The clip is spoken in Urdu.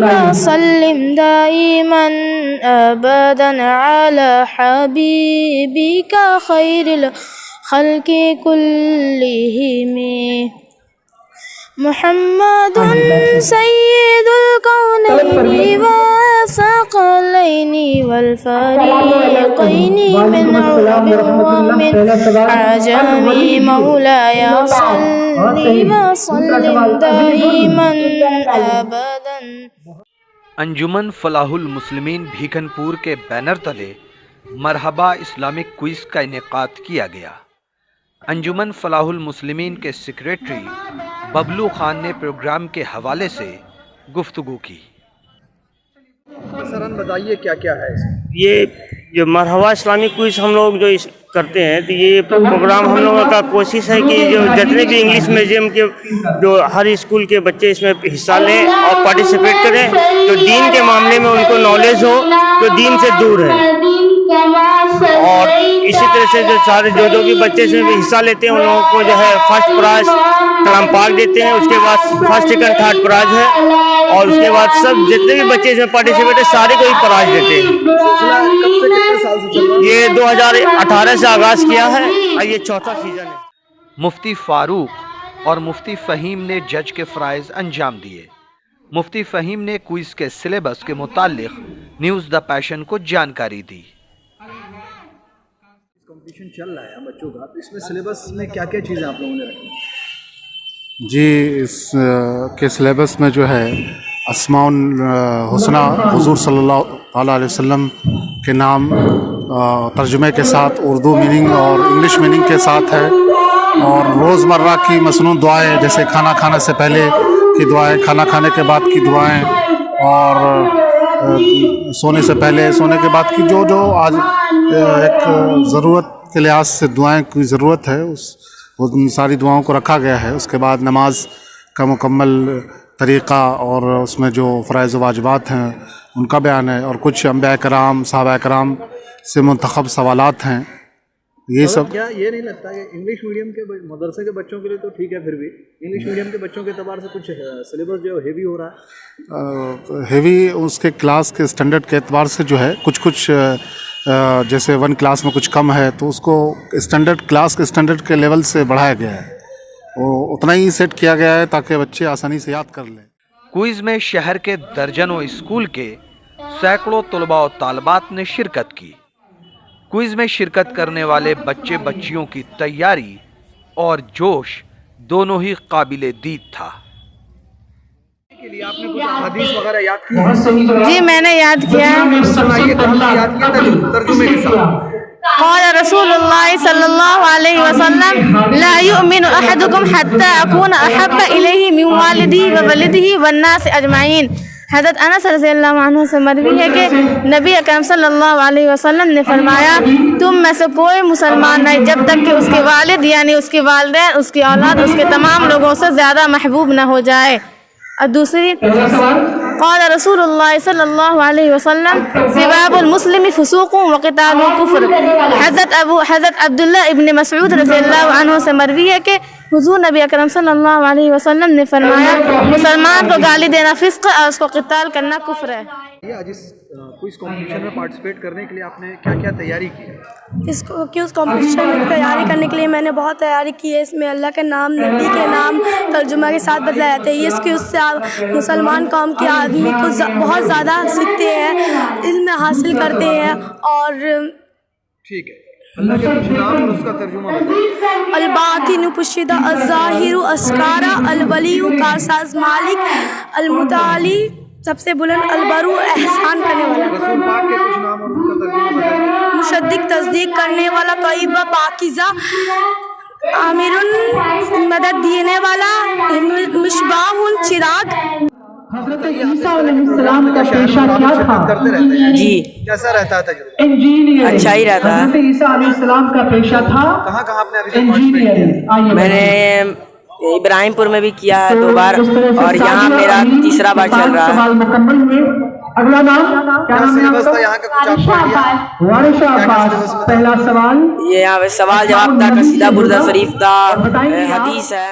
وسلم دائما أبدا على حبيبك خير الخلق كلهم محمد سيد الكونين والثقلين والفريقين من عرب ومن عجم مولاي صل وسلم دائما ابدا۔ انجمن فلاح المسلمین بھیکن پور کے بینر تلے مرحبا اسلامک کوئز کا انعقاد کیا گیا۔ انجمن فلاح المسلمین کے سیکریٹری ببلو خان نے پروگرام کے حوالے سے گفتگو کی۔ سرن بتائیے کیا کیا ہے اس میں؟ یہ جو مرحبا اسلامک کوئز ہم لوگ جو کرتے ہیں تو یہ پروگرام ہم لوگوں کا کوشش ہے کہ جو جتنے بھی انگلش میڈیم کے جو ہر اسکول کے بچے اس میں حصہ لیں اور پارٹیسپیٹ کریں، جو دین کے معاملے میں ان کو نالج ہو، جو دین سے دور ہے، اور اسی طرح سے جو سارے جو بھی بچے اس میں حصہ لیتے ہیں ان لوگوں کو جو ہے فرسٹ پرائز کلام پاک دیتے ہیں، اس کے بعد فرسٹ سیکنڈ تھرڈ پرائز ہے، اور اس کے بعد سب جتنے بھی بچے اس میں پارٹیسپیٹ ہیں سارے کو ہی پرائز دیتے ہیں۔ یہ 2018 سے آغاز کیا ہے اور یہ چوتھا سیزن ہے۔ مفتی فاروق اور مفتی فہیم نے جج کے فرائض انجام دیے۔ مفتی فہیم نے کوئز کے سلیبس کے متعلق نیوز دا پیشن کو جانکاری دی۔ کمپٹیشن چل رہا ہے بچوں کا، تو اس میں سلیبس میں کیا کیا چیزیں آپ لوگوں نے رکھی؟ جی، اس کے سلیبس میں جو ہے اسماء الحسنی حضور صلی اللہ تعالیٰ علیہ وسلم کے نام ترجمے کے ساتھ اردو میننگ اور انگلش میننگ کے ساتھ ہے، اور روزمرہ کی مصنون دعائیں جیسے کھانا کھانے سے پہلے کی دعائیں، کھانا کھانے کے بعد کی دعائیں، اور سونے سے پہلے، سونے کے بعد کی جو آج ایک ضرورت کے لحاظ سے دعائیں کی ضرورت ہے ان ساری دعاؤں کو رکھا گیا ہے۔ اس کے بعد نماز کا مکمل طریقہ اور اس میں جو فرائض و واجبات ہیں ان کا بیان ہے، اور کچھ انبیاء کرام، صحابہ کرام سے منتخب سوالات ہیں۔ یہ سب کیا یہ نہیں لگتا کہ انگلش میڈیم کے مدرسے کے بچوں کے لیے تو ٹھیک ہے، پھر بھی انگلش میڈیم کے بچوں کے اعتبار سے کچھ سلیبس جو ہیوی ہو رہا ہے؟ ہیوی اس کے کلاس کے اسٹینڈرڈ کے اعتبار سے جو ہے کچھ جیسے 1 کلاس میں کچھ کم ہے تو اس کو اسٹینڈرڈ کلاس کے اسٹینڈرڈ کے لیول سے بڑھایا گیا ہے، وہ اتنا ہی سیٹ کیا گیا ہے تاکہ بچے آسانی سے یاد کر لیں۔ کوئز میں شہر کے درجنوں اسکول کے سینکڑوں طلباء و طالبات نے شرکت کی۔ کوئز میں شرکت کرنے والے بچے بچیوں کی تیاری اور جوش دونوں ہی قابل دید تھا۔ آپ نے کچھ حدیث وغیرہ یاد کی؟ جی میں نے یاد کیا۔ سنائیے، کون سی یاد کیا ترجمے کے ساتھ؟ قال رسول اللہ صلی اللہ علیہ وسلم لا يؤمن احدكم حتى اكون احب الیہ من والدہ وولدہ والناس اجمعین۔ حضرت انس رضی اللہ عنہ سے مروی ہے کہ نبی اکرم صلی اللہ علیہ وسلم نے فرمایا تم میں سے کوئی مسلمان نہیں جب تک کہ اس کے والد یعنی اس کے والدین، اس کی اولاد اس کے تمام لوگوں سے زیادہ محبوب نہ ہو جائے۔ اور دوسری قال رسول اللہ صلی اللہ علیہ وسلم سباب المسلم فسوق وقتال کفر۔ حضرت عبداللہ ابن مسعود رضی اللہ عنہ سے مروی ہے کہ حضور نبی اکرم صلی اللہ علیہ وسلم نے فرمایا مسلمان کو گالی دینا فسق ہے اور اس کو قتال کرنا کفر ہے۔ آج اس کوئز کمپٹیشن میں پارٹیسپیٹ کرنے کے لیے آپ نے کیا کیا تیاری کی ہے؟ اس کمپٹیشن میں تیاری کرنے کے لیے میں نے بہت تیاری کی ہے۔ اس میں اللہ کے نام، نبی کے نام ترجمہ کے ساتھ بتلائے جاتے ہیں، اس سے مسلمان قوم کے آدمی کو بہت زیادہ سیکھتے ہیں، علم حاصل کرتے ہیں۔ اور ٹھیک ہے، اللہ کے کچھ نام اور اس کا ترجمہ بتائیے۔ الباطن پشیدہ، الظاہر اسکارا، الولی کارساز مالک، المتعالی سب سے بلند، البرو احسان کرنے والا، رسول پاک کے کچھ نام اور ان کا ترجمہ بتائیے۔ مشدق تصدیق کرنے والا، طیبہ پاکیزہ، عامر مدد دینے والا، مشباح چراغ۔ حضرت عیسیٰ علیہ السلام کا پیشہ کیا تھا؟ جی کیسا رہتا ہے تجربہ؟ انجینئرنگ۔ اچھا ہی رہتا ہے۔ حضرت عیسیٰ علیہ السلام کا پیشہ تھا کہاں کہاں آپ نے ابھی انجینئرنگ۔ میں نے ابراہیم پور میں بھی کیا ہے 2 بار، اور یہاں میرا 3را بار چل رہا ہے۔ سوال مکمل ہوئے۔ اگلا نام کیا نام ہے سلیبس تھا یہاں کا؟ کچھ آپ پڑھ لیا؟ وارث عباس۔ پہلا سوال یہ یہاں پہ سوال جواب تھا، قصیدہ بردہ شریف تھا، حدیث ہے۔